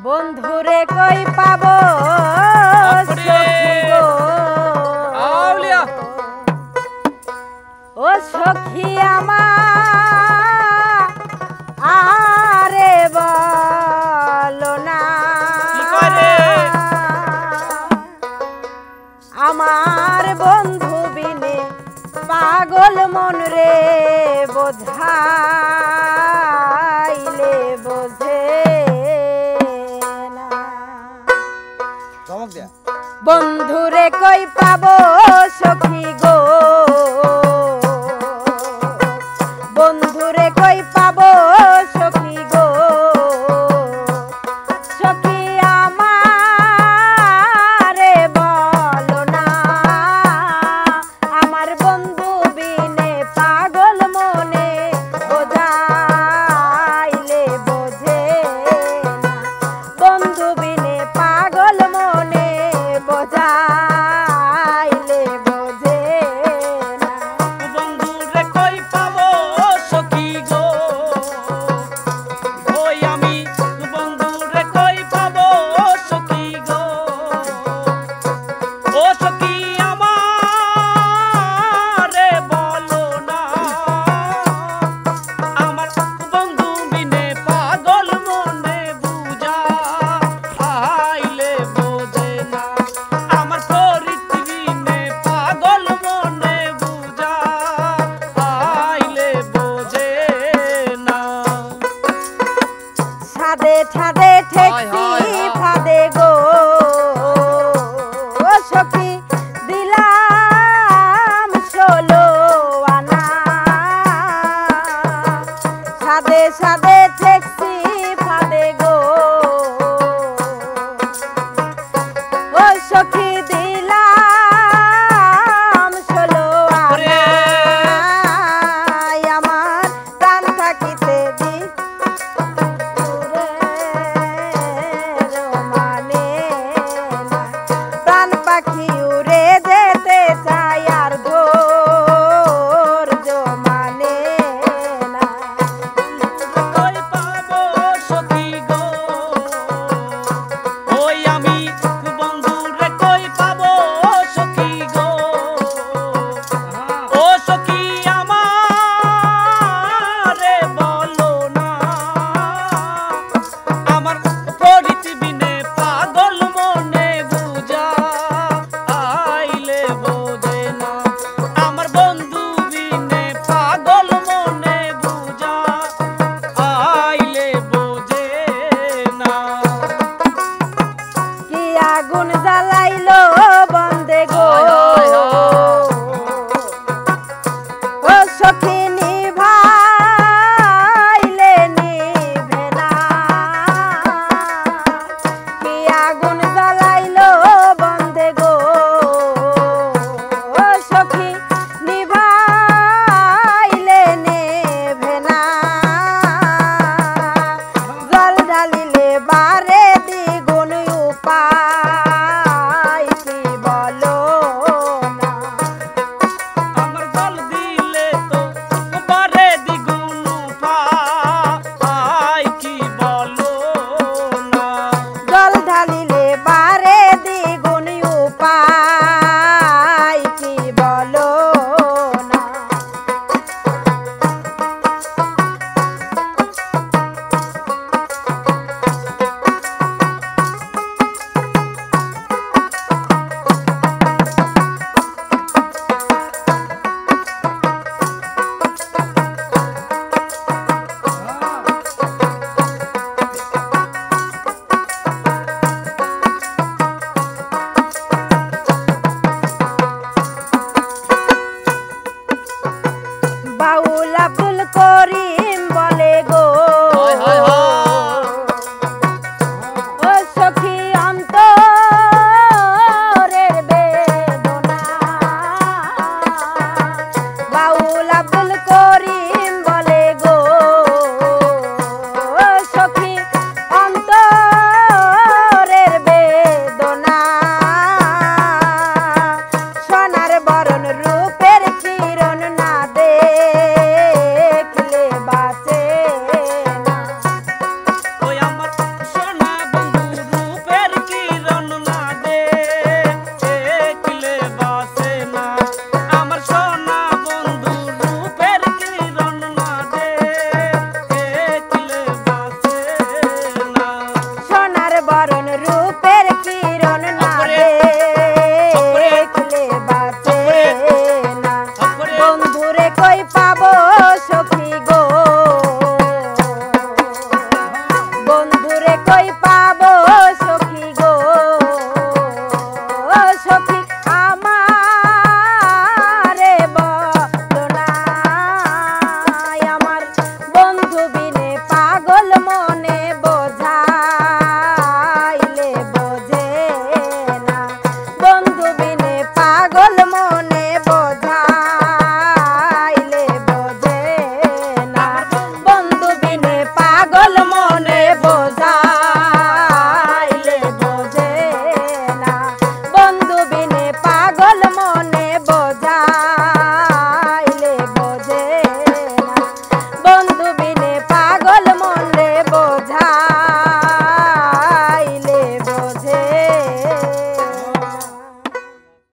বন্ধুরে কই পাবো সখী গো আউলিয়া ও সখী আমার আরে বলো না কি করে আমার বন্ধু বিনে পাগল মন রে বোঝাইলে বোঝে না চমক দিয়া বন্ধুরে কই পাবো সখী গো বন্ধুরে কই পাবো সখী গো সখী আমারে বলো না আমার বন্ধু বিনে পাগল মনে বোঝাইলে বোঝে না বন্ধু বিনে পাগল মনে বোঝাইলে বোঝে না বন্ধুরে কই পাবো সখী গো ওই আমি বন্ধুরে কই পাবো সখী গো ও সখী আমারে বলো না আমার বন্ধু বিনে পাগল মনে বুঝা আইলে বোঝে না আমার পরিত্বিনে পাগল মনে বুঝা আইলে বোঝে না ছাদে ছাদে ঠেকছি ফাদে গো ও সখী দিলাম 16 আনা ছাদে ছাদে ঠেকছি ফাদে গো ও সখী দিলাম 16 আনা আমার প্রাণ থাকিতে দি প্রাণ পাখি উড়ে যেতে চাই আর ধৈর্য মানে না কই পাবো সখী গো ওই আমি বন্ধুরে কই পাবো সখী গো ও সখী আমারে বলো না আমার পরিত্বিনে পাগল মনে বুঝা আইলে বোঝে না আমার বন্ধু বিনে পাগল মনে বুঝা আইলে বোঝে না কি আগুন জ্বালাইলো